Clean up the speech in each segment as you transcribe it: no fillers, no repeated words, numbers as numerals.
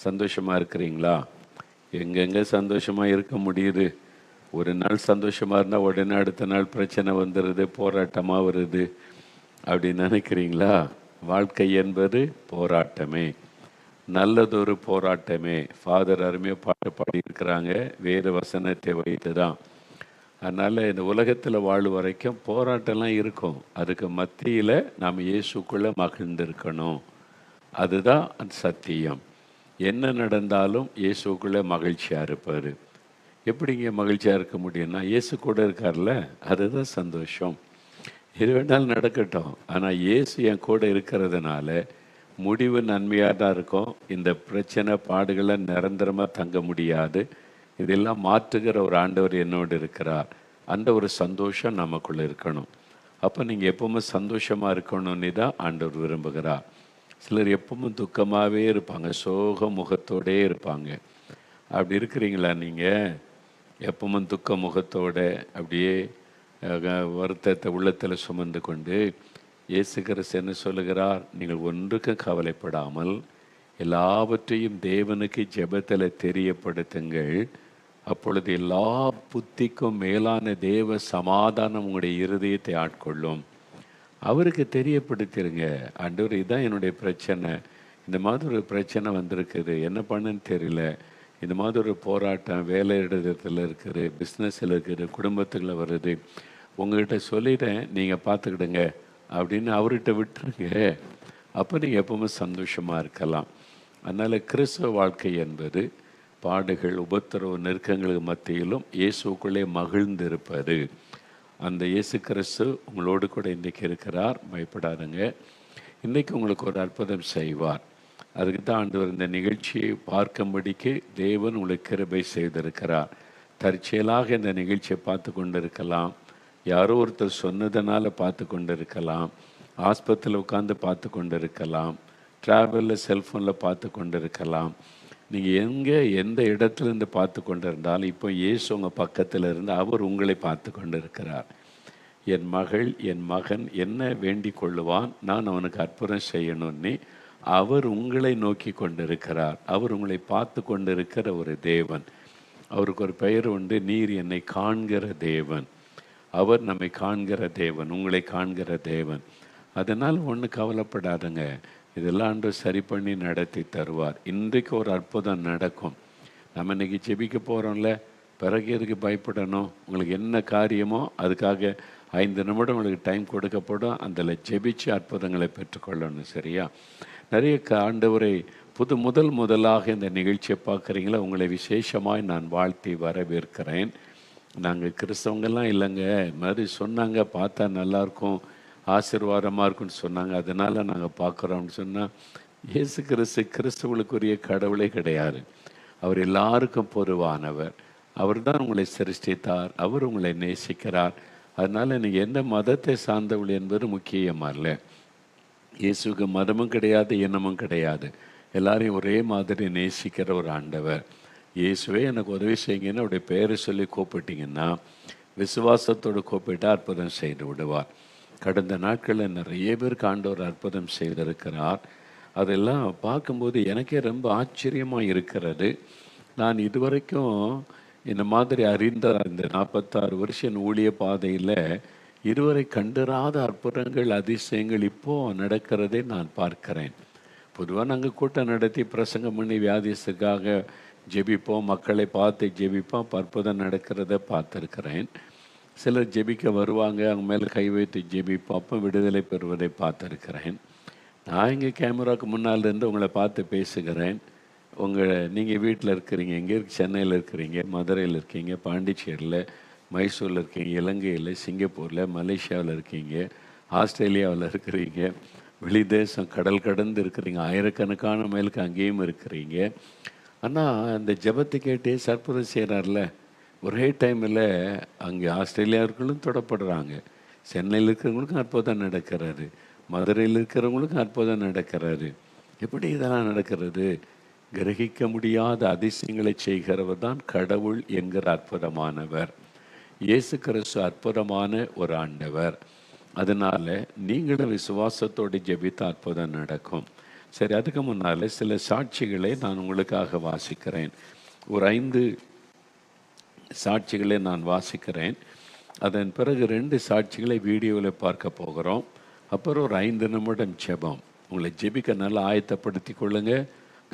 சந்தோஷமாக இருக்கிறீங்களா? எங்கெங்கே சந்தோஷமாக இருக்க முடியுது? ஒரு நாள் சந்தோஷமாக இருந்தால் உடனே அடுத்த நாள் பிரச்சனை வந்துடுது, போராட்டமாக வருது. அப்படி நினைக்கிறீங்களா? வாழ்க்கை என்பது போராட்டமே, நல்லதொரு போராட்டமே. ஃபாதர் அருமையாக பாட்டு பாடியிருக்கிறாங்க, வேறு வசனத்தை வைத்து தான். அதனால் இந்த உலகத்தில் வாழும் வரைக்கும் போராட்டம்லாம் இருக்கும். அதுக்கு மத்தியில் நாம் இயேசுக்குள்ளே மகிழ்ந்திருக்கணும். அதுதான் சத்தியம். என்ன நடந்தாலும் இயேசுக்குள்ளே மகிழ்ச்சியாக இருப்பார். எப்படிங்க மகிழ்ச்சியாக இருக்க முடியும்னா, இயேசு கூட இருக்கார்ல, அதுதான் சந்தோஷம். எது வேணாலும் நடக்கட்டும், ஆனால் இயேசு என் கூட இருக்கிறதுனால முடிவு நன்மையாக தான் இருக்கும். இந்த பிரச்சனை பாடுகளை நிரந்தரமாக தங்க முடியாது. இதெல்லாம் மாற்றுகிற ஒரு ஆண்டவர் என்னோடு இருக்கிறார். அந்த ஒரு சந்தோஷம் நமக்குள்ளே இருக்கணும். அப்போ நீங்கள் எப்பவுமே சந்தோஷமாக இருக்கணும்னு தான் ஆண்டவர் விரும்புகிறார். சிலர் எப்பவும் துக்கமாகவே இருப்பாங்க, சோக முகத்தோடே இருப்பாங்க. அப்படி இருக்கிறீங்களா? நீங்கள் எப்பவும் துக்க முகத்தோட அப்படியே வருத்தத்தை உள்ளத்தில் சுமந்து கொண்டு, இயேசு கிறிஸ்து என்ன சொல்லுகிறார்? நீங்கள் ஒன்றுக்கும் கவலைப்படாமல் எல்லாவற்றையும் தேவனுக்கு ஜெபத்தில் தெரியப்படுத்துங்கள். அப்பொழுது எல்லா புத்திக்கும் மேலான தேவ சமாதானம் உங்களுடைய இருதயத்தை ஆட்கொள்ளும். அவருக்கு தெரியப்படுத்திடுங்க, ஆண்டவர் இதுதான் என்னுடைய பிரச்சனை, இந்த மாதிரி ஒரு பிரச்சனை வந்திருக்குது, என்ன பண்ணுன்னு தெரியல, இந்த மாதிரி ஒரு போராட்டம் வேலை இடத்துல இருக்குது, பிஸ்னஸில் இருக்குது, குடும்பத்துக்குள்ள வருது, உங்கள்கிட்ட சொல்லிட்டேன், நீங்கள் பார்த்துக்கிடுங்க அப்படின்னு அவர்கிட்ட விட்டுருங்க. அப்போ நீங்கள் எப்பவுமே சந்தோஷமாக இருக்கலாம். அதனால் கிறிஸ்துவ வாழ்க்கை என்பது பாடுகள், உபத்திரவு, நெருக்கங்களுக்கு மத்தியிலும் இயேசுக்குள்ளே மகிழ்ந்திருப்பது. அந்த இயேசு கிறிஸ்து உங்களோடு கூட இன்றைக்கி இருக்கிறார். பயப்படாதுங்க, இன்றைக்கி உங்களுக்கு ஒரு அற்புதம் செய்வார். அதுக்கு தான் ஆண்டவர் இந்த நிகழ்ச்சியை பார்க்கும்படிக்கு தேவன் உங்களுக்கு கிருபை செய்திருக்கிறார். தற்செயலாக இந்த நிகழ்ச்சியை பார்த்து கொண்டு இருக்கலாம், யாரோ ஒருத்தர் சொன்னதுனால பார்த்து கொண்டு இருக்கலாம், ஆஸ்பத்திரியில் உட்காந்து பார்த்து கொண்டு இருக்கலாம், ட்ராவலில் செல்ஃபோனில் பார்த்து கொண்டு இருக்கலாம். நீங்கள் எங்கே எந்த இடத்துலேருந்து பார்த்து கொண்டு இருந்தாலும் இப்போ இயேசு உங்கள் பக்கத்தில் இருந்து அவர் உங்களை பார்த்து கொண்டு இருக்கிறார். என் மகள், என் மகன் என்ன வேண்டிக் கொள்ளுவான், நான் அவனுக்கு அற்புதம் செய்யணும்னு அவர் உங்களை நோக்கி கொண்டிருக்கிறார். அவர் உங்களை பார்த்து கொண்டிருக்கிற ஒரு தேவன். அவருக்கு ஒரு பெயர் உண்டு, நீர் என்னை காண்கிற தேவன். அவர் நம்மை காண்கிற தேவன், உங்களை காண்கிற தேவன். அதனால் ஒன்று கவலைப்படாதுங்க, இதெல்லாம் ஆண்டவர் சரி பண்ணி நடத்தி தருவார். இன்றைக்கு ஒரு அற்புதம் நடக்கும். நம்ம இன்றைக்கி ஜெபிக்க போகிறோம்ல, பிறகு எதுக்கு பயப்படணும்? உங்களுக்கு என்ன காரியமோ அதுக்காக 5 நிமிடம் உங்களுக்கு டைம் கொடுக்கப்படும். அதில் ஜெபிச்சு அற்புதங்களை பெற்றுக்கொள்ளணும். சரியா? நிறைய ஆண்டவரை முதலாக இந்த நிகழ்ச்சியை பார்க்குறீங்களா? உங்களை விசேஷமாய் நான் வாழ்த்தி வரவேற்கிறேன். நாங்கள் கிறிஸ்தவங்கெல்லாம் இல்லைங்க, மாதிரி சொன்னாங்க, பார்த்தா நல்லாயிருக்கும், ஆசீர்வாதமாக இருக்குன்னு சொன்னாங்க, அதனால் நாங்கள் பார்க்குறோம்னு சொன்னால், இயேசு கிறிஸ்து கிறிஸ்தவர்களுக்குரிய கடவுளே கிடையாது. அவர் எல்லாருக்கும் பொதுவானவர். அவர் தான் உங்களை சிருஷ்டித்தார், அவர் உங்களை நேசிக்கிறார். அதனால் நீங்கள் எந்த மதத்தை சார்ந்தவள் என்பது முக்கியமாக இல்லை. இயேசுக்கு மதமும் கிடையாது, இனமும் கிடையாது. எல்லாரையும் ஒரே மாதிரி நேசிக்கிற ஒரு ஆண்டவர். இயேசுவே எனக்கு உதவி செய்யுங்கன்னு அவருடைய பேரை சொல்லி கூப்பிட்டிங்கன்னா, விசுவாசத்தோடு கூப்பிட்டு அற்புதம் செய்து விடுவார். கடந்த நாட்களில் நிறைய பேருக்கு ஆண்டவர் அற்புதம் செய்திருக்கிறார். அதெல்லாம் பார்க்கும்போது எனக்கே ரொம்ப ஆச்சரியமாக இருக்கிறது. நான் இதுவரைக்கும் இந்த மாதிரி அறிந்த இந்த 46 வருஷம் ஊழிய பாதையில் இதுவரை கண்டிராத அற்புதங்கள், அதிசயங்கள் இப்போது நடக்கிறதே நான் பார்க்கிறேன். பொதுவாக நாங்கள் கூட்டம் நடத்தி பிரசங்கம் பண்ணி வியாதிஸுக்காக ஜெபிப்போம், மக்களை பார்த்து ஜெபிப்போம், அற்புதம் நடக்கிறத பார்த்துருக்கிறேன். சிலர் ஜெபிக்க வருவாங்க, அவங்க மேலே கை வைத்து ஜெபிப்போம், அப்போ விடுதலை பெறுவதை பார்த்துருக்கிறேன். நான் இங்கே கேமராவுக்கு முன்னால் இருந்து உங்களை பார்த்து பேசுகிறேன். நீங்கள் வீட்டில் இருக்கிறீங்க, எங்கே சென்னையில் இருக்கிறீங்க, மதுரையில் இருக்கீங்க, பாண்டிச்சேரியில், மைசூரில் இருக்கீங்க, இலங்கையில், சிங்கப்பூரில், மலேசியாவில் இருக்கீங்க, ஆஸ்திரேலியாவில் இருக்கிறீங்க, வெளிதேசம் கடல் கடந்து இருக்கிறீங்க, ஆயிரக்கணக்கான மைலுக்கு அங்கேயும் இருக்கிறீங்க. ஆனால் அந்த ஜெபத்தை கேட்டே அற்புதம் செய்கிறார்ல. ஒரே டைமில் அங்கே ஆஸ்திரேலியாவுக்குள்ளும் தொடப்படுறாங்க, சென்னையில் இருக்கிறவங்களுக்கும் அற்புதம் நடக்கிறாரு, மதுரையில் இருக்கிறவங்களுக்கும் அற்புதம் நடக்கிறாரு. எப்படி இதெல்லாம் நடக்கிறது? கிரகிக்க முடியாத அதிசயங்களை செய்கிறவர் தான் கடவுள் என்கிற அற்புதமானவர். இயேசு கிறிஸ்து அற்புதமான ஒரு ஆண்டவர். அதனால் நீங்களும் விசுவாசத்தோடு ஜெபித்த அற்புதம் நடக்கும். சரி, அதுக்கு முன்னால் சில சாட்சிகளை நான் உங்களுக்காக வாசிக்கிறேன். ஒரு 5 சாட்சிகளை நான் வாசிக்கிறேன். அதன் பிறகு 2 சாட்சிகளை வீடியோவில் பார்க்க போகிறோம். அப்புறம் ஒரு 5 நிமிடம் ஜெபம். உங்களை ஜெபிக்க நல்லா ஆயத்தப்படுத்தி கொள்ளுங்க.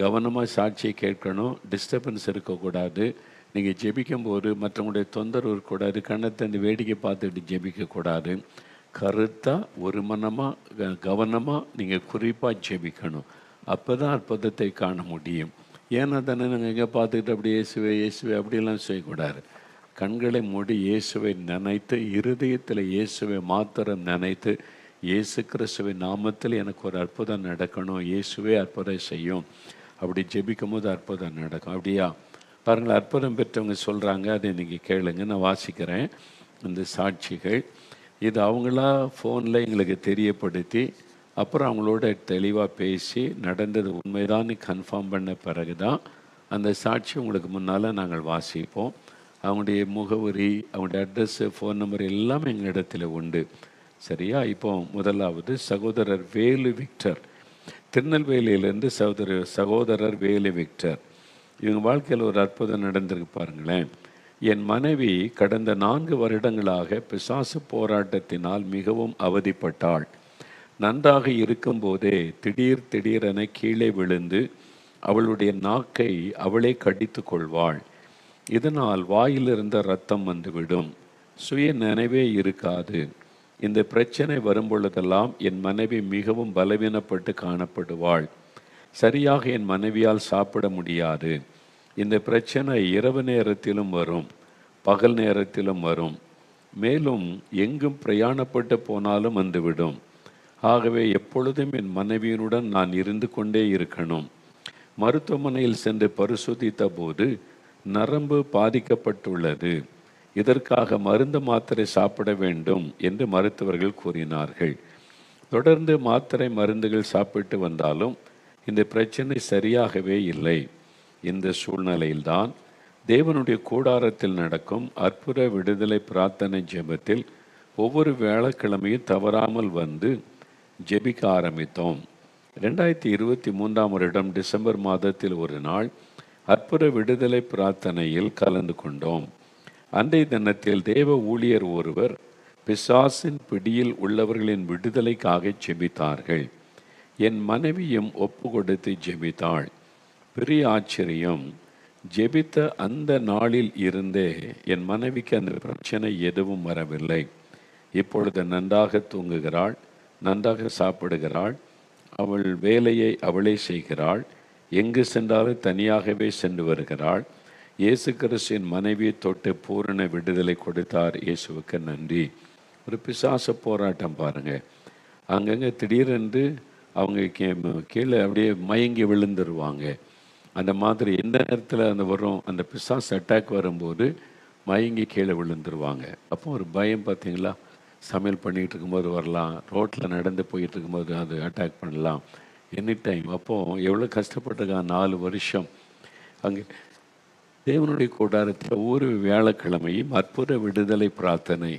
கவனமாக சாட்சியை கேட்கணும். டிஸ்டர்பன்ஸ் இருக்கக்கூடாது. நீங்கள் ஜெபிக்கும்போது மற்றவங்களுடைய தொந்தரவு இருக்கக்கூடாது. கண்ணை தந்து வேடிக்கை பார்த்துட்டு ஜெபிக்கக்கூடாது. கருத்தாக ஒரு மனமாக கவனமாக நீங்கள் குறிப்பாக ஜெபிக்கணும். அப்போ தான் அற்புதத்தை காண முடியும். ஏன்னா தானே நாங்கள் எங்கே பார்த்துக்கிட்டு அப்படியே இயேசுவே இயேசுவே அப்படிலாம் செய்யக்கூடாது. கண்களை மூடி இயேசுவை நினைத்து, இருதயத்தில் இயேசுவை மாத்திரம் நினைத்து, இயேசு கிறிஸ்துவின் நாமத்தில் எனக்கு ஒரு அற்புதம் நடக்கணும், இயேசுவே அற்புதம் செய்யும், அப்படி ஜெபிக்கும் போது அற்புதம் நடக்கும். அப்படியா? பாருங்கள், அற்புதம் பெற்றவங்க சொல்கிறாங்க. அதை நீங்கள் கேளுங்க. நான் வாசிக்கிறேன் இந்த சாட்சிகள். இது அவங்களா ஃபோனில் எங்களுக்கு தெரியப்படுத்தி, அப்புறம் அவங்களோட தெளிவாக பேசி நடந்தது உண்மைதான்னு கன்ஃபார்ம் பண்ண பிறகு தான் அந்த சாட்சி உங்களுக்கு முன்னால் நாங்கள் வாசிப்போம். அவங்களுடைய முகவரி, அவங்களுடைய அட்ரஸ்ஸு, ஃபோன் நம்பர் எல்லாமே எங்கள் இடத்துல உண்டு. சரியா? இப்போ முதலாவது சகோதரர் வேலு விக்டர், திருநெல்வேலியிலேருந்து சகோதரர் வேலு விக்டர். இவங்க வாழ்க்கையில் ஒரு அற்புதம் நடந்திருக்கு பாருங்களேன். என் மனைவி கடந்த 4 வருடங்களாக பிசாசு போராட்டத்தினால் மிகவும் அவதிப்பட்டாள். நன்றாக இருக்கும்போதே திடீரென கீழே விழுந்து அவளுடைய நாக்கை அவளே கடித்து கொள்வாள். இதனால் வாயிலிருந்த இரத்தம் வந்துவிடும். சுய நினைவே இருக்காது. இந்த பிரச்சனை வரும்பொழுதெல்லாம் என் மனைவி மிகவும் பலவீனப்பட்டு காணப்படுவாள். சரியாக என் மனைவியால் சாப்பிட முடியாது. இந்த பிரச்சனை இரவு நேரத்திலும் வரும், பகல் நேரத்திலும் வரும். மேலும் எங்கும் பிரயாணப்பட்டு போனாலும் வந்துவிடும். ஆகவே எப்பொழுதும் என் மனைவியினுடன் நான் இருந்து கொண்டே இருக்கணும். மருத்துவமனையில் சென்று பரிசோதித்த போது நரம்பு பாதிக்கப்பட்டுள்ளது. இதற்காக மருந்து மாத்திரை சாப்பிட வேண்டும் என்று மருத்துவர்கள் கூறினார்கள். தொடர்ந்து மாத்திரை மருந்துகள் சாப்பிட்டு வந்தாலும் இந்த பிரச்சனை சரியாகவே இல்லை. இந்த சூழ்நிலையில்தான் தேவனுடைய கூடாரத்தில் நடக்கும் அற்புத விடுதலை பிரார்த்தனை ஜெபத்தில் ஒவ்வொரு வியாழக்கிழமையும் தவறாமல் வந்து ஜெபிக்க ஆரம்பித்தோம். 2023ஆம் வருடம் டிசம்பர் மாதத்தில் ஒரு நாள் அற்புத விடுதலை பிரார்த்தனையில் கலந்து கொண்டோம். அன்றைய தினத்தில் தேவ ஊழியர் ஒருவர் பிசாசின் பிடியில் உள்ளவர்களின் விடுதலைக்காக ஜெபித்தார்கள். என் மனைவியும் ஒப்பு கொடுத்து ஜெபித்தாள். பெரிய ஆச்சரியம், ஜெபித்த அந்த நாளில் இருந்தே என் மனைவிக்கு அந்த பிரச்சனை எதுவும் வரவில்லை. இப்பொழுது நன்றாக தூங்குகிறாள், நன்றாக சாப்பிடுகிறாள், அவள் வேலையை அவளே செய்கிறாள், எங்கு சென்றாலும் தனியாகவே சென்று வருகிறாள். இயேசு கிறிஸ்துவின் மனைவியை தொட்டு பூரண விடுதலை கொடுத்தார். இயேசுவுக்கு நன்றி. ஒரு பிசாச போராட்டம் பாருங்கள். அங்கங்கே திடீரென்று அவங்க கீழே அப்படியே மயங்கி விழுந்துருவாங்க. அந்த மாதிரி எந்த நேரத்தில் அந்த வரும், அந்த பிசாஸ் அட்டாக் வரும்போது மயங்கி கீழே விழுந்துருவாங்க. அப்போ ஒரு பயம் பார்த்தீங்களா? சமையல் பண்ணிகிட்டு இருக்கும்போது வரலாம், ரோட்டில் நடந்து போயிட்டு இருக்கும்போது அது அட்டாக் பண்ணலாம், எனி டைம். அப்போது எவ்வளோ கஷ்டப்பட்டிருக்கான். 4 வருஷம் அங்கே தேவனுடைய கூடாரத்தில் ஒவ்வொரு வியாழக்கிழமையும் அற்புத விடுதலை பிரார்த்தனை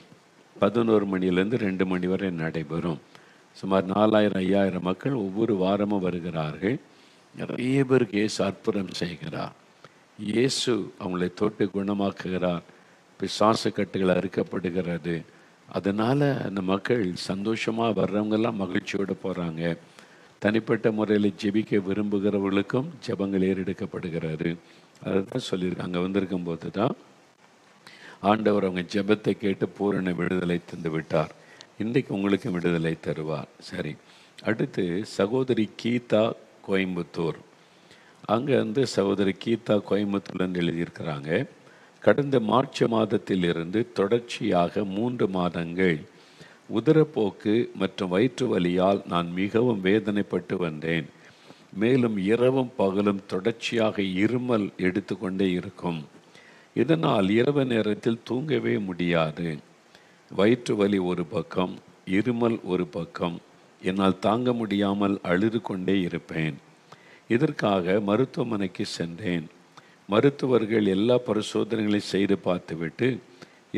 11 மணிலேருந்து 2 மணி வரை நடைபெறும். சுமார் 4000-5000 மக்கள் ஒவ்வொரு வாரமும் வருகிறார்கள். நிறைய பேருக்கு இயேசு அற்புதம் செய்கிறார். இயேசு அவங்களை தொட்டு குணமாக்குகிறார். பிசாசு கட்டுகள் அறுக்கப்படுகிறது. அதனால் அந்த மக்கள் சந்தோஷமாக வர்றவங்கெல்லாம் மகிழ்ச்சியோடு போகிறாங்க. தனிப்பட்ட முறையில் ஜெபிக்க விரும்புகிறவர்களுக்கும் ஜெபங்கள் ஏறெடுக்கப்படுகிறது. அதை தான் சொல்லியிருக்காங்க. அங்கே வந்திருக்கும் போது தான் ஆண்டவர் அவங்க ஜெபத்தை கேட்டு பூரண விடுதலை தந்து விட்டார். இன்றைக்கு உங்களுக்கு விடுதலை தருவார். சரி, அடுத்து சகோதரி கீதா, கோயம்புத்தூர். அங்கே வந்து சகோதரி கீதா கோயம்புத்தூர்லேருந்து எழுதியிருக்கிறாங்க. கடந்த மார்ச் மாதத்தில் இருந்து தொடர்ச்சியாக 3 மாதங்கள் உதரப்போக்கு மற்றும் வயிற்று வலியால் நான் மிகவும் வேதனைப்பட்டு வந்தேன். மேலும் இரவும் பகலும் தொடர்ச்சியாக இருமல் எடுத்துக்கொண்டே இருக்கும். இதனால் இரவு நேரத்தில் தூங்கவே முடியாது. வயிற்று வலி ஒரு பக்கம், இருமல் ஒரு பக்கம். என்னால் தாங்க முடியாமல் அழுது கொண்டே இருப்பேன். இதற்காக மருத்துவமனைக்கு சென்றேன். மருத்துவர்கள் எல்லா பரிசோதனைகளையும் செய்து பார்த்துவிட்டு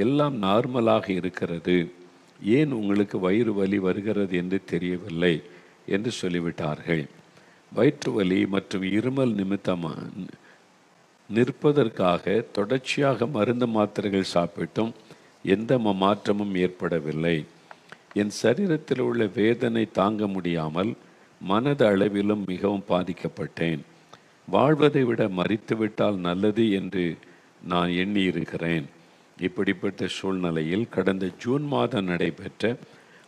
எல்லாம் நார்மலாக இருக்கிறது, ஏன் உங்களுக்கு வயிறு வலி வருகிறது என்று தெரியவில்லை என்று சொல்லிவிட்டார்கள். வயிற்று வலி மற்றும் இருமல் நிமித்தமாக நிற்பதற்காக தொடர்ச்சியாக மருந்து மாத்திரைகள் சாப்பிட்டும் எந்த மாற்றமும் ஏற்படவில்லை. என் சரீரத்தில் உள்ள வேதனை தாங்க முடியாமல் மனது அளவிலும் மிகவும் பாதிக்கப்பட்டேன். வாழ்வதை விட மரித்துவிட்டால் நல்லது என்று நான் எண்ணியிருக்கிறேன். இப்படிப்பட்ட சூழ்நிலையில் கடந்த ஜூன் மாதம் நடைபெற்ற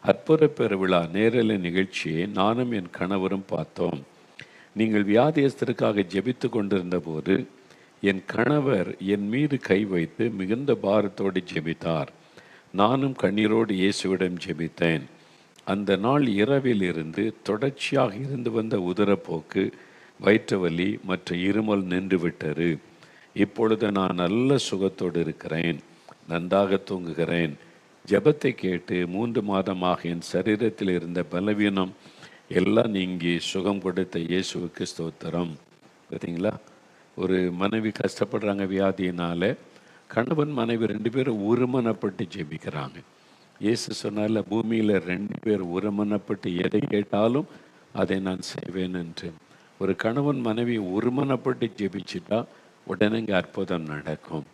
அற்புத பெருவிழா நேரலை நிகழ்ச்சியை நானும் என் கணவரும் பார்த்தோம். நீங்கள் வியாதியஸ்தருக்காக ஜெபித்து கொண்டிருந்த போது என் கணவர் என் மீது கை வைத்து மிகுந்த பாரத்தோடு ஜெபித்தார். நானும் கண்ணீரோடு இயேசுவிடம் ஜெபித்தேன். அந்த நாள் இரவில் இருந்து தொடர்ச்சியாக இருந்து வந்த உதரப்போக்கு, வயிற்று வலி மற்றும் இருமல் நின்று விட்டது. இப்பொழுது நான் நல்ல சுகத்தோடு இருக்கிறேன், நன்றாக தூங்குகிறேன். ஜெபத்தை கேட்டு 3 மாதமாக என் சரீரத்தில் இருந்த பலவீனம் எல்லாம் நீங்கி சுகம் கொடுத்த இயேசுவுக்கு ஸ்தோத்திரம். பார்த்தீங்களா, ஒரு மனைவி கஷ்டப்படுறாங்க வியாதியினால, கணவன் மனைவி 2 பேரும் ஒருமனப்பட்டு ஜெபிக்கிறாங்க. இயேசு சொன்னால பூமியில் 2 பேர் ஒருமனப்பட்டு எதை கேட்டாலும் அதை நான் செய்வேன் என்று. ஒரு கணவன் மனைவி ஒருமனப்பட்டு ஜெபிச்சுட்டா உடனே இங்கே அற்புதம் நடக்கும்.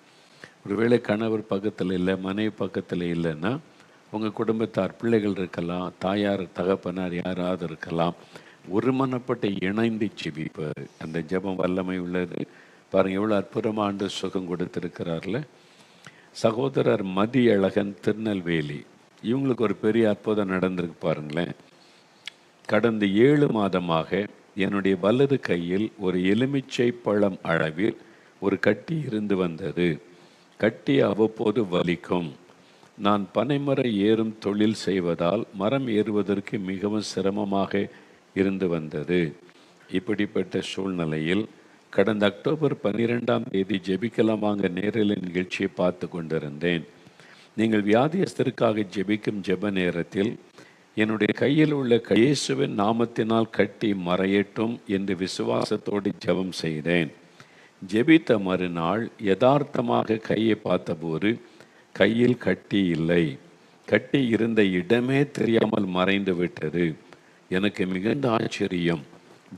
ஒருவேளை கணவர் பக்கத்தில் இல்லை, மனைவி பக்கத்தில் இல்லைன்னா உங்கள் குடும்பத்தார் பிள்ளைகள் இருக்கலாம், தாயார் தகப்பனார் யாராவது இருக்கலாம், ஒருமனப்பட்டு இணைந்து ஜெபிப்பார். அந்த ஜெபம் வல்லமை உள்ளது. பாருங்கள் எவ்வளோ அற்புதமாக ஆண்டு சுகம் கொடுத்துருக்கிறார்ல. சகோதரர் மதியழகன், திருநெல்வேலி, இவங்களுக்கு ஒரு பெரிய அற்புதம் நடந்திருக்கு பாருங்களேன். கடந்த 7 மாதமாக என்னுடைய வலது கையில் ஒரு எலுமிச்சை பழம் அளவில் ஒரு கட்டி இருந்து வந்தது. கட்டி அவ்வப்போது வலிக்கும். நான் பனைமர ஏறும் தொழில் செய்வதால் மரம் ஏறுவதற்கு மிகவும் சிரமமாக இருந்து வந்தது. இப்படிப்பட்ட சூழ்நிலையில் கடந்த அக்டோபர் 12ஆம் தேதி ஜெபிக்கலாமாங்க நேரில் நிகழ்ச்சியை பார்த்து கொண்டிருந்தேன். நீங்கள் வியாதியஸ்தருக்காக ஜெபிக்கும் ஜெப நேரத்தில் என்னுடைய கையில் உள்ள இயேசுவின் நாமத்தினால் கட்டி மறையட்டும் என்று விசுவாசத்தோடு ஜெபம் செய்தேன். ஜெபித்த மறுநாள் யதார்த்தமாக கையை பார்த்தபோது கையில் கட்டி இல்லை. கட்டி இருந்த இடமே தெரியாமல் மறைந்து விட்டது. எனக்கு மிகுந்த ஆச்சரியம்.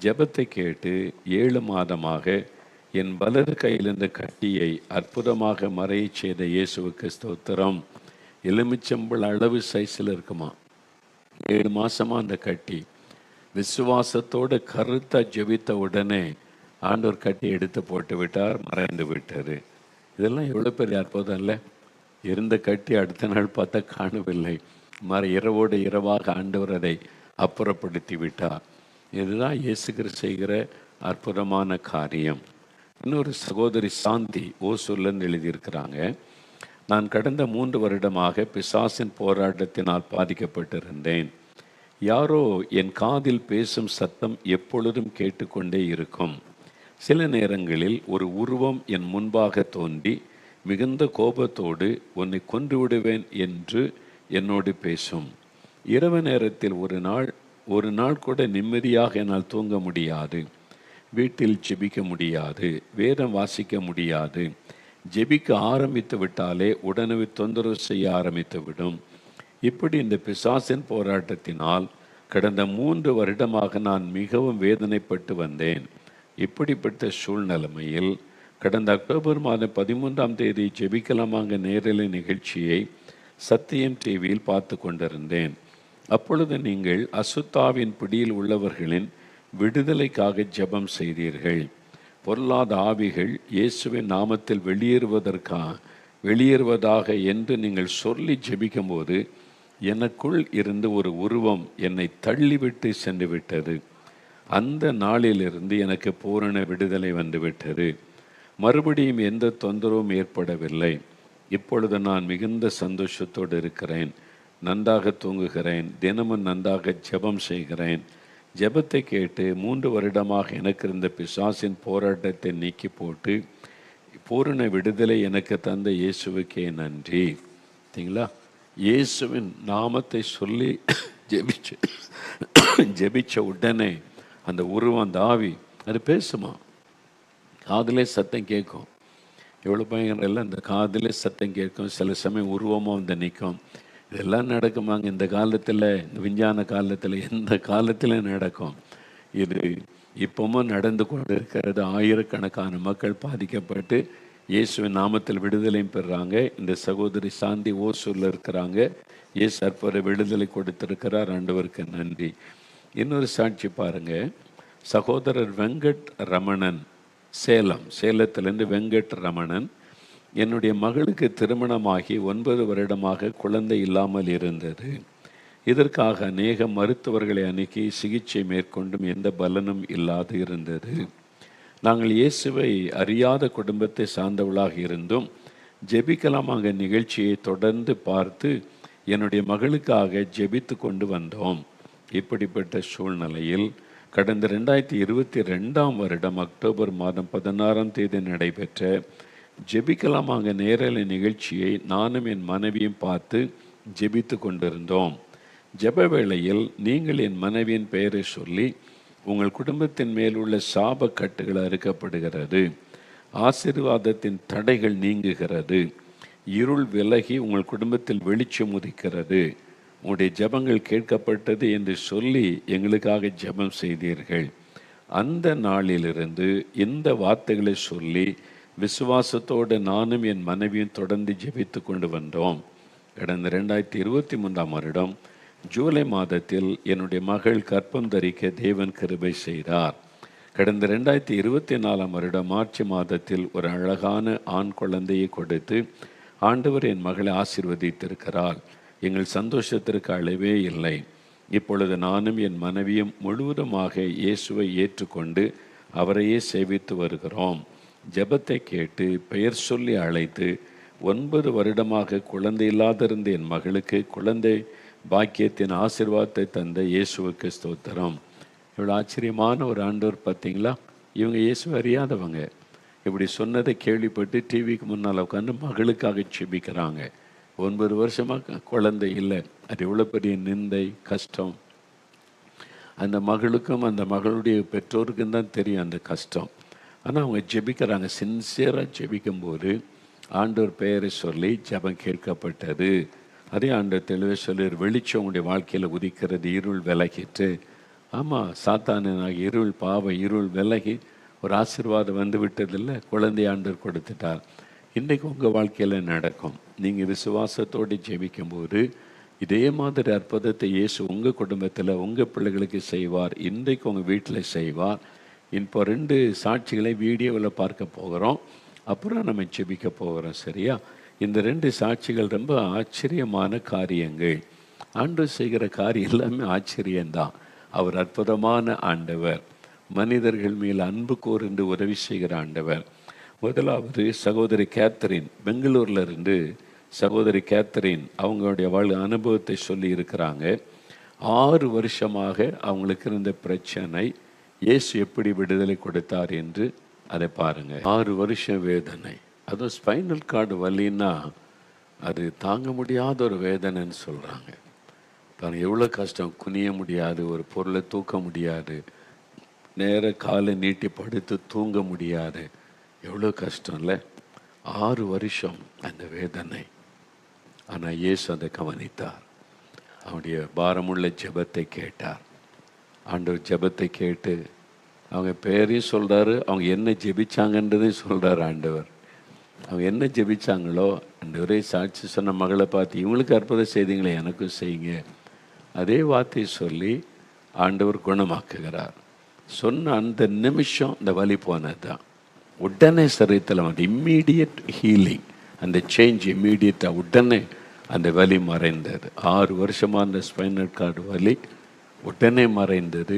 ஜெபத்தை கேட்டு 7 மாதமாக என் வலது கையில் இருந்த கட்டியை அற்புதமாக மறைய செய்த இயேசுவுக்கு ஸ்தோத்திரம். எலுமிச்சம்பழ அளவு சைஸில் இருக்குமா. 7 மாதமாக அந்த கட்டி விசுவாசத்தோடு கருத்தாக ஜெபித்த உடனே ஆண்டவர் கட்டி எடுத்து போட்டு விட்டார், மறைந்து விட்டது. இதெல்லாம் எவ்வளோ பெரிய அற்புதம் இல்லை? இருந்த கட்டி அடுத்த நாள் பார்த்தா காணவில்லை. இரவோடு இரவாக ஆண்டவர் அதை அப்புறப்படுத்தி விட்டார். இதுதான் இயேசு கிறிஸ்து செய்கிற அற்புதமான காரியம். இன்னொரு சகோதரி சாந்தி ஓசூர்லேருந்து எழுதியிருக்கிறாங்க. நான் கடந்த 3 வருடமாக பிசாசின் போராட்டத்தினால் பாதிக்கப்பட்டிருந்தேன். யாரோ என் காதில் பேசும் சத்தம் எப்பொழுதும் கேட்டுக்கொண்டே இருக்கும். சில நேரங்களில் ஒரு உருவம் என் முன்பாக தோன்றி மிகுந்த கோபத்தோடு உன்னை கொன்று விடுவேன் என்று என்னோடு பேசும். இரவு நேரத்தில் ஒரு நாள் கூட நிம்மதியாக என்னால் தூங்க முடியாது. வீட்டில் ஜெபிக்க முடியாது, வேதம் வாசிக்க முடியாது. ஜெபிக்க ஆரம்பித்து விட்டாலே உடனே தொந்தரவு செய்ய ஆரம்பித்து விடும். இப்படி இந்த பிசாசின் போராட்டத்தினால் கடந்த 3 வருடமாக நான் மிகவும் வேதனைப்பட்டு வந்தேன். இப்படிப்பட்ட சூழ்நிலைமையில் கடந்த அக்டோபர் மாதம் 13ஆம் தேதி ஜெபிக்கலாமாங்க நேரலை நிகழ்ச்சியை சத்தியம் டிவியில் பார்த்து கொண்டிருந்தேன். அப்பொழுது நீங்கள் அசுத்தாவின் பிடியில் உள்ளவர்களின் விடுதலைக்காக ஜெபம் செய்தீர்கள். பொல்லாத ஆவிகள் இயேசுவின் நாமத்தில் வெளியேறுவதாக என்று நீங்கள் சொல்லி ஜெபிக்கும் போது எனக்குள் இருந்து ஒரு உருவம் என்னை தள்ளிவிட்டு சென்று விட்டது. அந்த நாளிலிருந்து எனக்கு பூரண விடுதலை வந்துவிட்டது. மறுபடியும் எந்த தொந்தரவும் ஏற்படவில்லை. இப்பொழுது நான் மிகுந்த சந்தோஷத்தோடு இருக்கிறேன், நன்றாக தூங்குகிறேன், தினமும் நன்றாக ஜெபம் செய்கிறேன். ஜெபத்தை கேட்டு 3 வருடமாக எனக்கு இருந்த பிசாசின் போராட்டத்தை நீக்கி போட்டு பூரண விடுதலை எனக்கு தந்த இயேசுவுக்கே நன்றி. சரிங்களா? இயேசுவின் நாமத்தை சொல்லி ஜெபிச்ச உடனே அந்த உருவம், அந்த ஆவி அது பேசுமா. காதிலே சத்தம் கேட்கும். எவ்வளோ பயங்கரம் இல்லை? அந்த காதிலே சத்தம் கேட்கும். சில சமயம் உருவமாக வந்து நிற்கும். இதெல்லாம் நடக்குமாங்க இந்த காலத்தில், இந்த விஞ்ஞான காலத்தில், எந்த காலத்தில் நடக்கும். இது இப்பவும் நடந்து கொண்டு இருக்கிறது. ஆயிரக்கணக்கான மக்கள் பாதிக்கப்பட்டு இயேசுவின் நாமத்தில் விடுதலையும் பெறுறாங்க. இந்த சகோதரி சாந்தி ஓசூரில் இருக்கிறாங்க. இயேசு அற்புத விடுதலை கொடுத்திருக்கிறார். ஆண்டவருக்கு நன்றி. இன்னொரு சாட்சி பாருங்க. சகோதரர் வெங்கட் ரமணன், சேலத்திலேருந்து வெங்கட் ரமணன், என்னுடைய மகளுக்கு திருமணமாகி 9 வருடமாக குழந்தை இல்லாமல் இருந்தது. இதற்காக அநேக மருத்துவர்களை அணுகி சிகிச்சை மேற்கொண்டும் எந்த பலனும் இல்லாது இருந்தது. நாங்கள் இயேசுவை அறியாத குடும்பத்தை சார்ந்தவளாக இருந்தும் ஜெபிக்கலாமாக நிகழ்ச்சியை தொடர்ந்து பார்த்து என்னுடைய மகளுக்காக ஜெபித்து கொண்டு வந்தோம். இப்படிப்பட்ட சூழ்நிலையில் கடந்த 2022 வருடம் அக்டோபர் மாதம் 16 நடைபெற்ற ஜெபிக்கலாமாக நேரலை நிகழ்ச்சியை நானும் என் மனைவியும் பார்த்து ஜெபித்து கொண்டிருந்தோம். ஜெப வேளையில் நீங்கள் என் மனைவியின் பெயரை சொல்லி உங்கள் குடும்பத்தின் மேல் உள்ள சாப கட்டுகள் அறுக்கப்படுகிறது, ஆசீர்வாதத்தின் தடைகள் நீங்குகிறது, இருள் விலகி உங்கள் குடும்பத்தில் வெளிச்சம் உதிக்கிறது, உங்களுடைய ஜெபங்கள் கேட்கப்பட்டது என்று சொல்லி எங்களுக்காக ஜெபம் செய்தீர்கள். அந்த நாளிலிருந்து இந்த வார்த்தைகளை சொல்லி விசுவாசத்தோடு நானும் என் மனைவியும் தொடர்ந்து ஜெபித்து கொண்டு வந்தோம். கடந்த 2023 வருடம் ஜூலை மாதத்தில் என்னுடைய மகள் கர்ப்பம் தரிக்க தேவன் கிருபை செய்தார். கடந்த 2024 வருடம் மார்ச் மாதத்தில் ஒரு அழகான ஆண் குழந்தையை கொடுத்து ஆண்டவர் என் மகளை ஆசீர்வதித்திருக்கிறார். எங்கள் சந்தோஷத்திற்கு அளவே இல்லை. இப்பொழுது நானும் என் மனைவியும் முழுவதுமாக இயேசுவை ஏற்றுக்கொண்டு அவரையே சேவித்து வருகிறோம். ஜெபத்தை கேட்டு பெயர் சொல்லி அழைத்து 9 வருடமாக குழந்தை இல்லாதிருந்த என் மகளுக்கு குழந்தை பாக்கியத்தின் ஆசீர்வாதத்தை தந்த இயேசுவுக்கு ஸ்தோத்திரம். இவ்வளோ ஆச்சரியமான ஒரு ஆண்டவர் பார்த்தீங்களா. இவங்க இயேசு அறியாதவங்க. இப்படி சொன்னதை கேள்விப்பட்டு டிவிக்கு முன்னால் உட்காந்து மகளுக்காக செபிக்கிறாங்க. 9 வருஷமாக குழந்தை இல்லை. அது எவ்வளோ பெரிய நிந்தை, கஷ்டம். அந்த மகளுக்கும் அந்த மகளுடைய பெற்றோருக்கும் தான் தெரியும் அந்த கஷ்டம். ஆனால் அவங்க ஜெபிக்கிறாங்க. சின்சியராக ஜெபிக்கும்போது ஆண்டவர் பெயரை சொல்லி ஜெபம் கேட்கப்பட்டது. அதே ஆண்டவர் தெளிவாக சொல்லி வெளிச்சம் உங்களுடைய வாழ்க்கையில் உதிக்கிறது, இருள் விலகிட்டு. ஆமாம், சாத்தானாக இருள், பாவ இருள் விலகி ஒரு ஆசீர்வாதம் வந்து விட்டதில்லை. குழந்தை ஆண்டவர் கொடுத்துட்டார். இன்றைக்கு உங்கள் வாழ்க்கையில் நடக்கும். நீங்கள் விசுவாசத்தோடு ஜெபிக்கும்போது இதே மாதிரி அற்புதத்தை இயேசு உங்கள் குடும்பத்தில் உங்கள் பிள்ளைகளுக்கு செய்வார். இன்றைக்கு உங்கள் வீட்டில் செய்வார். இப்போ 2 சாட்சிகளை வீடியோவில் பார்க்க போகிறோம். அப்புறம் நம்ம ஜெபிக்க போகிறோம். சரியா? இந்த 2 சாட்சிகள் ரொம்ப ஆச்சரியமான காரியங்கள். ஆண்டவர் செய்கிற காரியம் எல்லாமே ஆச்சரியம்தான். அவர் அற்புதமான ஆண்டவர். மனிதர்கள் மேல் அன்பு கூர்ந்து உதவி செய்கிற ஆண்டவர். முதலாவது சகோதரி கேத்தரின், பெங்களூரில் இருந்து சகோதரி கேத்தரின் அவங்களுடைய அனுபவத்தை சொல்லி இருக்கிறாங்க. 6 வருஷமாக அவங்களுக்கு இருந்த பிரச்சனை இயேசு எப்படி விடுதலை கொடுத்தார் என்று அதை பாருங்கள். 6 வருஷம் வேதனை. அதுவும் ஸ்பைனல் கார்டு வலின்னா அது தாங்க முடியாத ஒரு வேதனைன்னு சொல்கிறாங்க. தான் எவ்வளோ கஷ்டம். குனிய முடியாது, ஒரு பொருளை தூக்க முடியாது, நேர காலை நீட்டி படுத்து தூங்க முடியாது. எவ்வளோ கஷ்டம் இல்லை? 6 வருஷம் அந்த வேதனை. ஆனால் இயேசு அதை கவனித்தார். அவனுடைய பாரமுள்ள ஜெபத்தை கேட்டார். ஆண்டவர் ஜெபத்தை கேட்டு அவங்க பேரையும் சொல்கிறாரு, அவங்க என்ன ஜெபிச்சாங்கன்றதையும் சொல்கிறார் ஆண்டவர். அவங்க என்ன ஜெபிச்சாங்களோ ஆண்டவரே சாட்சி சொன்ன மகளை பார்த்து இவங்களுக்கு அற்புதம் செய்தீங்களே எனக்கும் செய்யுங்க. அதே வார்த்தையை சொல்லி ஆண்டவர் குணமாக்குகிறார். சொன்ன அந்த நிமிஷம் இந்த வலி போனது தான். உடனே சரீரத்தில் வந்து இம்மீடியட் ஹீலிங், அந்த சேஞ்ச் இம்மீடியட்டாக உடனே அந்த வலி மறைந்தது. 6 வருஷமாக அந்த ஸ்பைனல் கார்டு வலி உடனே மறைந்தது.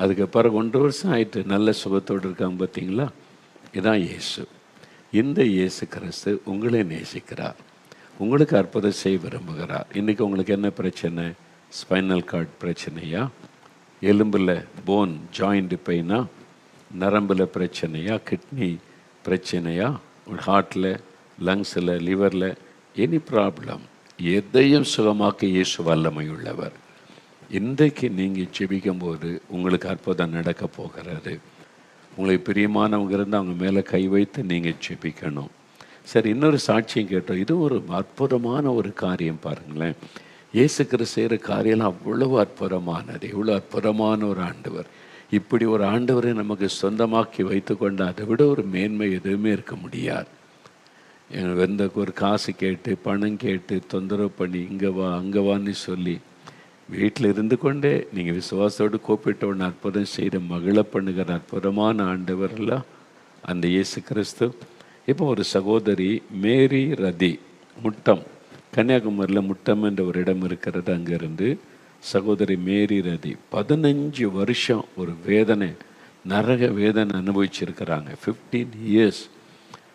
அதுக்கு பிறகு 1 வருஷம் ஆயிட்டு நல்ல சுகத்தோடு இருக்காங்க. பார்த்தீங்களா? இதுதான் இயேசு. இந்த இயேசு கிறிஸ்து உங்களை நேசிக்கிறார், உங்களுக்கு அற்புதம் செய்ய விரும்புகிறார். இன்றைக்கி உங்களுக்கு என்ன பிரச்சனை? ஸ்பைனல் கார்டு பிரச்சனையா? எலும்பில் போன் ஜாயிண்ட் பெயினா? நரம்பில் பிரச்சனையா? கிட்னி பிரச்சனையா? ஹார்ட்டில், லங்ஸில், லிவரில், எனி ப்ராப்ளம், எதையும் சுகமாக்க இயேசு வல்லமை உள்ளவர். இன்றைக்கு நீங்கள் ஜெபிக்கும்போது உங்களுக்கு அற்புதம் நடக்க போகிறது. உங்களுக்கு பிரியமானவங்க இருந்து அவங்க மேலே கை வைத்து நீங்கள் ஜெபிக்கணும். சரி, இன்னொரு சாட்சியம் கேட்டோம். இது ஒரு அற்புதமான ஒரு காரியம் பாருங்களேன். இயேசு கிறிஸ்து செய்கிற காரியம்லாம் அவ்வளவு அற்புதமானது. எவ்வளோ அற்புதமான ஒரு ஆண்டவர். இப்படி ஒரு ஆண்டவரை நமக்கு சொந்தமாக்கி வைத்து கொண்டு அதை விட ஒரு மேன்மை எதுவுமே இருக்க முடியாது. எந்த ஒரு காசு கேட்டு பணம் கேட்டு தொந்தரவு பண்ணி இங்கே வா அங்கே வான்னு சொல்லி வீட்டில் இருந்து கொண்டே நீங்கள் விசுவாசத்தோடு கூப்பிட்ட ஒன்று அற்புதம் செய்த மகிழ பண்ணுகிற அற்புதமான ஆண்டவர்லாம் அந்த இயேசு கிறிஸ்து. இப்போ ஒரு சகோதரி மேரி ரதி முட்டம், கன்னியாகுமரியில் முட்டம் என்ற ஒரு இடம் இருக்கிறது, அங்கேருந்து சகோதரி மேரி ரதி 15 வருஷம் ஒரு வேதனை, நரக வேதனை அனுபவிச்சிருக்கிறாங்க. 15 இயர்ஸ்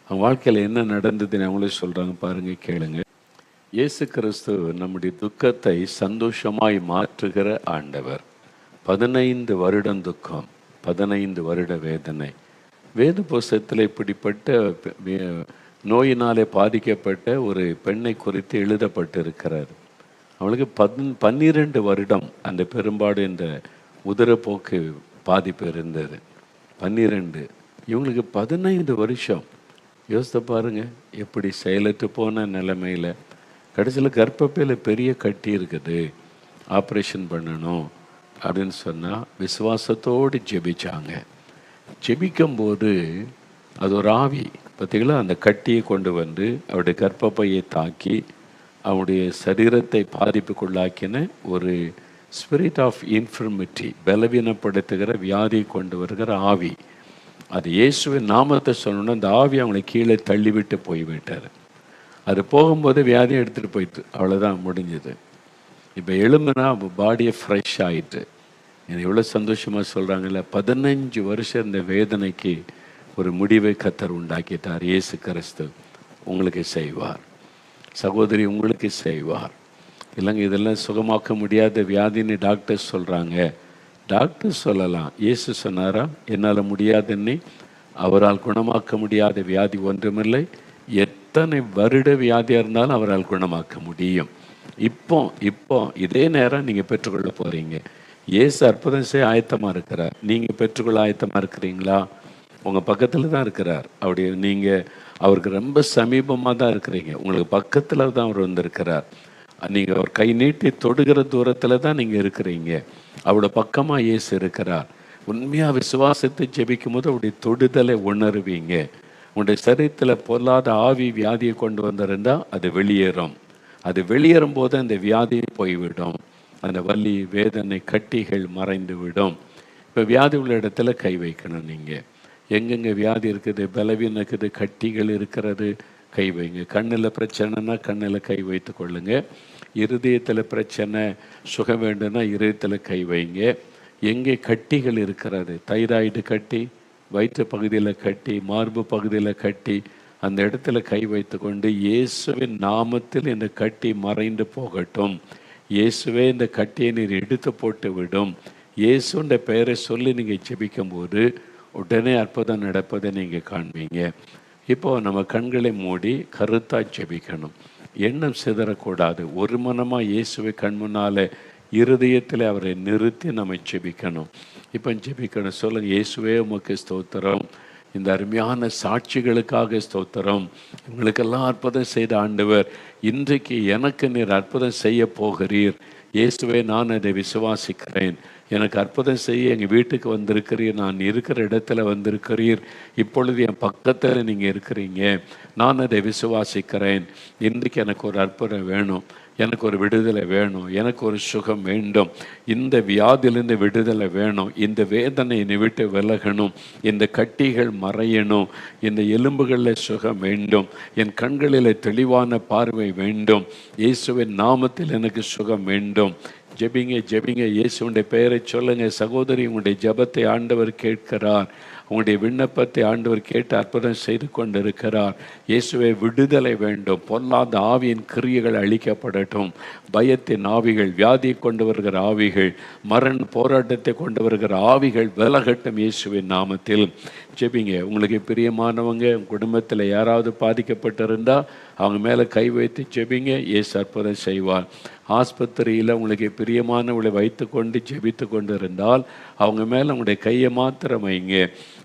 அவங்க வாழ்க்கையில் என்ன நடந்ததுன்னு அவங்களே சொல்கிறாங்க, பாருங்கள் கேளுங்க. இயேசு கிறிஸ்து நம்முடைய துக்கத்தை சந்தோஷமாய் மாற்றுகிற ஆண்டவர். 15 வருடம் துக்கம், 15 வருட வேதனை. வேத புஸ்தகத்தில் இப்படிப்பட்ட நோயினாலே பாதிக்கப்பட்ட ஒரு பெண்ணை குறித்து எழுதப்பட்டிருக்கிறார். அவளுக்கு 12 வருடம் அந்த பெரும்பாடு இந்த உதரப்போக்கு பாதிப்பு இருந்தது. 12, இவங்களுக்கு 15 வருஷம். யோசித்து பாருங்க, எப்படி செயலற்று போன நிலைமையில் கடைசியில் கர்ப்பப்பையில் பெரிய கட்டி இருக்குது, ஆப்ரேஷன் பண்ணணும் அப்படின்னு சொன்னால் விசுவாசத்தோடு ஜெபிச்சாங்க. ஜெபிக்கும்போது அது ஒரு ஆவி பார்த்திங்களா, அந்த கட்டியை கொண்டு வந்து அவருடைய கர்ப்பப்பையை தாக்கி அவனுடைய சரீரத்தை பாதிப்புக்குள்ளாக்கின ஒரு ஸ்பிரிட் ஆஃப் இன்ஃபர்மிட்டி, பலவீனப்படுத்துகிற வியாதியை கொண்டு வருகிற ஆவி. அது இயேசுவின் நாமத்தை சொன்னோன்னா அந்த ஆவி அவங்களை கீழே தள்ளிவிட்டு போய்விட்டார். அது போகும்போது வியாதியை எடுத்துகிட்டு போயிட்டு அவ்வளோதான், முடிஞ்சது. இப்போ எழும்புனா பாடியை ஃப்ரெஷ் ஆகிட்டு எவ்வளோ சந்தோஷமாக சொல்கிறாங்கல்ல. 15 வருஷம் இந்த வேதனைக்கு ஒரு முடிவை கர்த்தர் உண்டாக்கிட்டார். இயேசு கிறிஸ்து உங்களுக்கு செய்வார், சகோதரி உங்களுக்கு செய்வார். இல்லைங்க இதெல்லாம் சுகமாக்க முடியாத வியாதின்னு டாக்டர் சொல்கிறாங்க. டாக்டர் சொல்லலாம், இயேசு சொன்னாரா என்னால் முடியாதுன்னு? அவரால் குணமாக்க முடியாத வியாதி ஒன்றுமில்லை. எத்தனை வருட வியாதியாக இருந்தாலும் அவரால் குணமாக்க முடியும். இப்போ இதே நேரம் நீங்கள் பெற்றுக்கொள்ள போகிறீங்க. இயேசு அற்புதம் செய்ய ஆயத்தமாக இருக்கிறார். நீங்கள் பெற்றுக்கொள்ள ஆயத்தமாக இருக்கிறீங்களா? உங்கள் பக்கத்தில் தான் இருக்கிறார். அப்படியே நீங்கள் அவருக்கு ரொம்ப சமீபமாக தான் இருக்கிறீங்க. உங்களுக்கு பக்கத்தில் தான் அவர் வந்திருக்கிறார். நீங்கள் அவர் கை நீட்டி தொடுகிற தூரத்தில் தான் நீங்கள் இருக்கிறீங்க. அவரோட பக்கமாக இயேசு இருக்கிறார். உண்மையாக விசுவாசத்தை ஜெபிக்கும் போது அவருடைய தொடுதலை உணர்வீங்க. உங்களுடைய சரீரத்தில் பொல்லாத ஆவி வியாதியை கொண்டு வந்திருந்தால் அது வெளியேறும். அது வெளியேறும் போது அந்த வியாதியை போய்விடும். அந்த வலி வேதனை கட்டிகள் மறைந்து விடும். இப்போ வியாதி உள்ள இடத்துல கை வைக்கணும். நீங்கள் எங்கெங்கே வியாதி இருக்குது, பலவீனம் இருக்குது, கட்டிகள் இருக்கிறது, கை வைங்க. கண்ணில் பிரச்சனைனா கண்ணில் கை வைத்து கொள்ளுங்க. இருதயத்தில் பிரச்சனை சுகம் வேண்டும்னா இருதயத்தில் கை வைங்க. எங்கே கட்டிகள் இருக்கிறது, தைராய்டு கட்டி, வயிற்று பகுதியில் கட்டி, மார்பு பகுதியில் கட்டி, அந்த இடத்துல கை வைத்து கொண்டு இயேசுவின் நாமத்தில் இந்த கட்டி மறைந்து போகட்டும். இயேசுவே இந்த கட்டியை நீர் எடுத்து போட்டு விடும். இயேசுன்ற பெயரை சொல்லி நீங்கள் ஜெபிக்கும் போது உடனே அற்புதம் நடப்பதை நீங்கள் காண்பீங்க. இப்போது நம்ம கண்களை மூடி கருத்தாக ஜெபிக்கணும். எண்ணம் சிதறக்கூடாது. ஒரு மனமாக இயேசுவை கண் முன்னால் இருதயத்தில் அவரை நிறுத்தி நம்ம ஜெபிக்கணும். இப்போ ஜெபிக்கணும். சொல்லுங்கள், இயேசுவே உமக்கு ஸ்தோத்திரம், இந்த அருமையான சாட்சிகளுக்காக ஸ்தோத்திரம். இவங்களுக்கெல்லாம் அற்புதம் செய்த ஆண்டவர், இன்றைக்கு எனக்கு நீர் அற்புதம் செய்ய போகிறீர். இயேசுவே நான் அதை விசுவாசிக்கிறேன். எனக்கு அற்புதம் செய்ய எங்கள் வீட்டுக்கு வந்திருக்கிறீர், நான் இருக்கிற இடத்துல வந்திருக்கிறீர், இப்பொழுது என் பக்கத்தில் நீங்கள் இருக்கிறீங்க. நான் அதை விசுவாசிக்கிறேன். இன்றைக்கு எனக்கு ஒரு அற்புதம் வேணும், எனக்கு ஒரு விடுதலை வேணும், எனக்கு ஒரு சுகம் வேண்டும், இந்த வியாதியிலிருந்து விடுதலை வேணும், இந்த வேதனை என்னை விட்டு விலகணும், இந்த கட்டிகள் மறையணும், இந்த எலும்புகளில் சுகம் வேண்டும், என் கண்களில் தெளிவான பார்வை வேண்டும், இயேசுவின் நாமத்தில் எனக்கு சுகம் வேண்டும். ஜெபிங்க ஜெபிங்க, இயேசுடைய பெயரை சொல்லுங்க. சகோதரி, உங்களுடைய ஜெபத்தை ஆண்டவர் கேட்கிறார். உங்களுடைய விண்ணப்பத்தை ஆண்டவர் கேட்டு அற்புதம் செய்து கொண்டிருக்கிறார். இயேசுவை விடுதலை வேண்டும். பொல்லாத ஆவியின் கிரியைகள் அழிக்கப்படட்டும். பயத்தின் ஆவிகள், வியாதியை கொண்டு வருகிற ஆவிகள், மரண போராட்டத்தை கொண்டு வருகிற ஆவிகள் விலகட்டும் இயேசுவின் நாமத்தில். ஜெபிங்க. உங்களுக்கு பிரியமானவங்க குடும்பத்தில் யாராவது பாதிக்கப்பட்டிருந்தால் அவங்க மேலே கை வைத்து ஜெபிங்க. இயேசு அற்புதம் செய்வார். ஆஸ்பத்திரியில் உங்களுக்கு பிரியமானவங்களை வைத்து கொண்டு ஜெபித்து கொண்டு இருந்தால் அவங்க மேலே உங்களுடைய கையை மாத்திரம் வைங்க.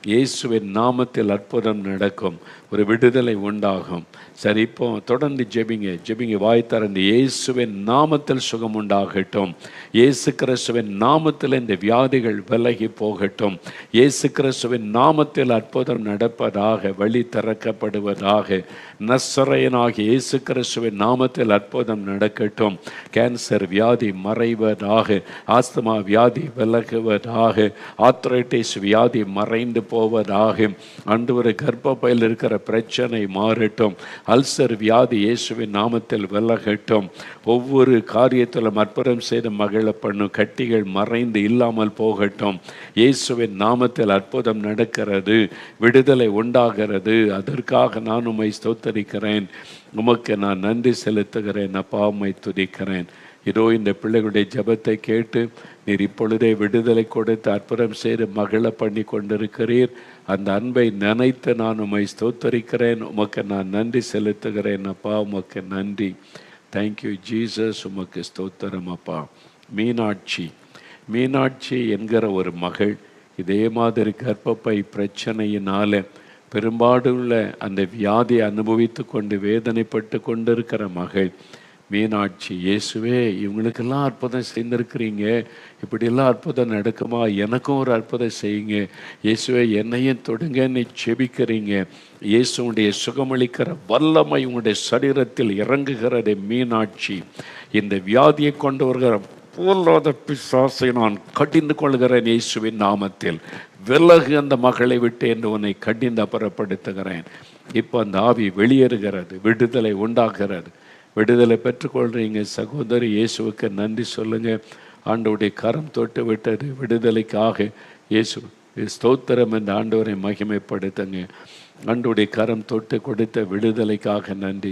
இயேசுவின் நாமத்தில் அற்புதம் நடக்கும், ஒரு விடுதலை உண்டாகும். சரி, இப்போ தொடர்ந்து ஜெபிங்க, வாய் திறந்து இயேசுவின் நாமத்தில் சுகம் உண்டாகட்டும். இயேசு கிறிஸ்துவின் நாமத்தில் இந்த வியாதிகள் விலகி போகட்டும். இயேசு கிறிஸ்துவின் நாமத்தில் அற்புதம் நடப்பதாக, வழி திறக்கப்படுவதாக. நசரேயனாகிய இயேசு கிறிஸ்துவின் நாமத்தில் அற்புதம் நடக்கட்டும். கேன்சர் வியாதி மறைவதாக, ஆஸ்துமா வியாதி விலகுவதாக, ஆர்த்ரைட்டிஸ் வியாதி மறைந்து போவதாக. ஆண்டவரே, கர்ப்பப்பையில் இருக்கிற பிரச்சனை மாறட்டும். அல்சர் வியாதி இயேசுவின் நாமத்தில் விலகட்டும். ஒவ்வொரு காரியத்திலும் அற்புதம் செய்து மகிழ பண்ணும். கட்டிகள் மறைந்து இல்லாமல் போகட்டும். இயேசுவின் நாமத்தில் அற்புதம் நடக்கிறது, விடுதலை உண்டாகிறது. அதற்காக நான் உம்மை ஸ்தோத்தரிக்கிறேன். உமக்கு நான் நன்றி செலுத்துகிறேன். அப்பா, உம்மை துதிக்கிறேன். இதோ இந்த பிள்ளைகளுடைய ஜெபத்தை கேட்டு நீர் இப்பொழுதே விடுதலை கொடுத்து அற்புதம் செய்து மகிழ பண்ணி கொண்டிருக்கிறீர். அந்த அன்பை நினைத்து நான் உம்மை ஸ்தோத்தரிக்கிறேன். உமக்கு நான் நன்றி செலுத்துகிறேன். அப்பா, உமக்கு நன்றி. Thank you Jesus. உமக்கு ஸ்தோத்திரம் அப்பா. மீனாட்சி என்கிற ஒரு மகள் இதே மாதிரி கர்ப்பப்பை பிரச்சனையினால பெரும்பாடுள்ள அந்த வியாதியை அனுபவித்து கொண்டு வேதனைப்பட்டு கொண்டிருக்கிற மகள் மீனாட்சி, இயேசுவே இவங்களுக்கெல்லாம் அற்புதம் செய்திருக்கிறீங்க, இப்படியெல்லாம் அற்புதம் நடக்குமா, எனக்கும் ஒரு அற்புதம் செய்யுங்க இயேசுவே, என்னையும் தொடுங்கன்னு செபிக்கிறீங்க. இயேசுடைய சுகமளிக்கிற வல்லமை உங்களுடைய சரீரத்தில் இறங்குகிறது. மீனாட்சி, இந்த வியாதியை கொண்டு வருகிற பொல்லாத பிசாசை நான் கடிந்து கொள்கிறேன் இயேசுவின் நாமத்தில். விலகு அந்த மகளை விட்டு என்று உன்னை கடிந்து அப்புறப்படுத்துகிறேன். இப்போ அந்த ஆவி வெளியேறுகிறது, விடுதலை உண்டாகிறது. விடுதலை பெற்றுக்கொள்றீங்க சகோதரி, இயேசுவுக்கு நன்றி சொல்லுங்க. ஆண்டவருடைய கரம் தொட்டு விட்டது விடுதலைக்காக. இயேசு ஸ்தோத்திரம் என்று ஆண்டவரை மகிமைப்படுத்துங்க. ஆண்டவருடைய கரம் தொட்டு கொடுத்த விடுதலைக்காக நன்றி.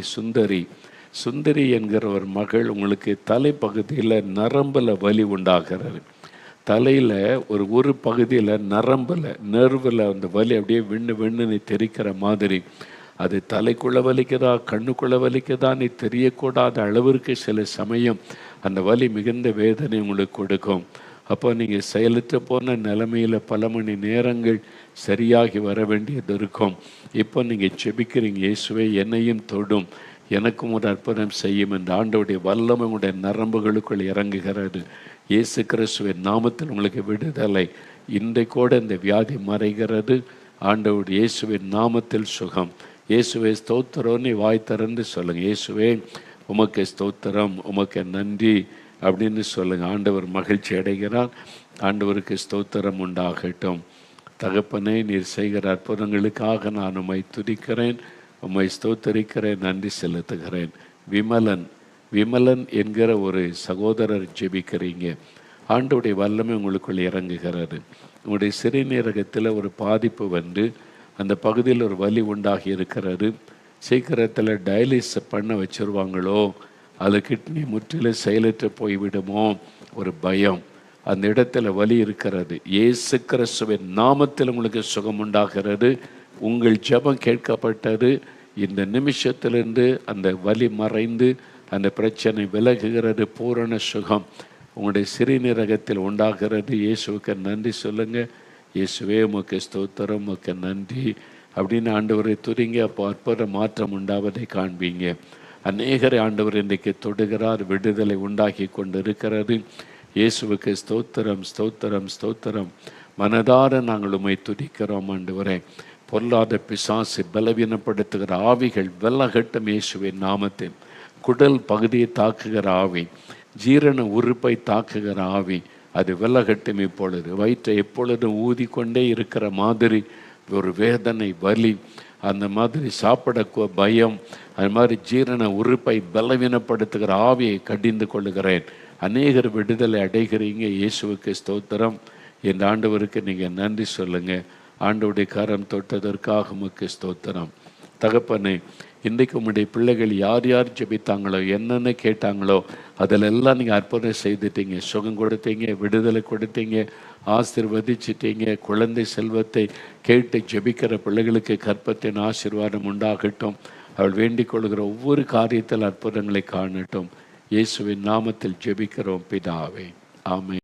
சுந்தரி என்கிற ஒரு மகள், உங்களுக்கு தலைப்பகுதியில் நரம்பில் வலி உண்டாகிறது. தலையில் ஒரு பகுதியில் நர்வில் அந்த வலி அப்படியே விண்ணு தெரிக்கிற மாதிரி. அது தலைக்குள்ளே வலிக்குதா கண்ணுக்குள்ளே வலிக்குதா நீ தெரியக்கூடாத அளவிற்கு சில சமயம் அந்த வலி மிகுந்த வேதனை உங்களுக்கு கொடுக்கும். அப்போ நீங்கள் செயலற்று போன நிலைமையில் பல மணி நேரங்கள் சரியாகி வர வேண்டியது இருக்கும். இப்போ நீங்கள் செபிக்கிறீங்க, இயேசுவே என்னையும் தொடும், எனக்கும் ஒரு அற்புதம் செய்யும் என்று ஆண்டவருடைய வல்லமை உடைய நரம்புகளுக்குள் இறங்குகிறது. இயேசு கிறிஸ்துவின் நாமத்தில் உங்களுக்கு விடுதலை. இன்றைக்கூட இந்த வியாதி மறைகிறது. ஆண்டவருடைய இயேசுவின் நாமத்தில் சுகம். இயேசுவே ஸ்தோத்திரம். நீ வாய் திறந்து சொல்லுங்கள், இயேசுவே உமக்கு ஸ்தோத்திரம், உமக்கு நன்றி அப்படின்னு சொல்லுங்கள். ஆண்டவர் மகிழ்ச்சி அடைகிறார். ஆண்டவருக்கு ஸ்தோத்திரம் உண்டாகட்டும். தகப்பனே, நீர் செய்கிற அற்புதங்களுக்காக நான் உம்மை துதிக்கிறேன், உம்மை ஸ்தோத்தரிக்கிறேன், நன்றி செலுத்துகிறேன். விமலன் என்கிற ஒரு சகோதரர் ஜெபிக்கிறீங்க. ஆண்டவருடைய வல்லமை உங்களுக்குள் இறங்குகிறது. உங்களுடைய சிறுநீரகத்தில் ஒரு பாதிப்பு வந்து அந்த பகுதியில் ஒரு வலி உண்டாகி இருக்கிறது. சீக்கிரத்தில் டயாலிஸ் பண்ண வச்சுருவாங்களோ, அது கிட்னி முற்றிலும் செயலற்று போய்விடுமோ ஒரு பயம். அந்த இடத்துல வலி இருக்கிறது. இயேசு கிறிஸ்துவின் நாமத்தில் உங்களுக்கு சுகம் உண்டாகிறது. உங்கள் ஜெபம் கேட்கப்பட்டது. இந்த நிமிஷத்திலிருந்து அந்த வலி மறைந்து அந்த பிரச்சனை விலகுகிறது. பூரண சுகம் உங்களுடைய சிறுநீரகத்தில் உண்டாகிறது. இயேசுவுக்கு நன்றி சொல்லுங்கள். இயேசுவே உமக்கு ஸ்தோத்திரம், உமக்கு நன்றி அப்படின்னு ஆண்டவரை துதிங்க. அப்போ அற்புத மாற்றம் உண்டாவதை காண்பீங்க. அநேகரை ஆண்டவர் இன்றைக்கு தொடுகிறார். விடுதலை உண்டாகி கொண்டு இருக்கிறது. இயேசுவுக்கு ஸ்தோத்திரம், ஸ்தோத்திரம், ஸ்தோத்திரம். மனதார நாங்கள் உம்மை துதிக்கிறோம் ஆண்டவரே. பொல்லாத பிசாசு பலவீனப்படுத்துகிற ஆவிகள் விலகட்டும் இயேசுவின் நாமத்தில். குடல் பகுதியை தாக்குகிற ஆவி, ஜீரண உறுப்பை தாக்குகிற ஆவி, அது விலகட்டும் இப்பொழுது. வயிற்றை எப்பொழுதும் ஊதிக்கொண்டே இருக்கிற மாதிரி ஒரு வேதனை, வலி, அந்த மாதிரி சாப்பிட பயம், அது மாதிரி ஜீரண உறுப்பை பலவீனப்படுத்துகிற ஆவியை கடிந்து கொள்ளுகிறேன். அநேகர் விடுதலை அடைகிறீங்க. இயேசுவுக்கு ஸ்தோத்திரம். என் ஆண்டவருக்கு நீங்கள் நன்றி சொல்லுங்கள். ஆண்டவருடைய கரம் தொட்டதற்காக உமக்கு ஸ்தோத்திரம். தகப்பனே, இன்றைக்கு உம்முடைய பிள்ளைகள் யார் யார் ஜெபித்தாங்களோ, என்னென்ன கேட்டாங்களோ அதிலெல்லாம் நீங்கள் அற்புதம் செய்துட்டீங்க. சுகம் கொடுத்தீங்க, விடுதலை கொடுத்தீங்க, ஆசீர்வதிச்சிட்டீங்க. குழந்தை செல்வத்தை கேட்டு ஜெபிக்கிற பிள்ளைகளுக்கு கற்பத்தின் ஆசீர்வாதம் உண்டாகட்டும். அவள் வேண்டிக் கொள்கிற ஒவ்வொரு காரியத்தில் அற்புதங்களை காணட்டும். இயேசுவின் நாமத்தில் ஜெபிக்கிறோம் பிதாவே, ஆமென்.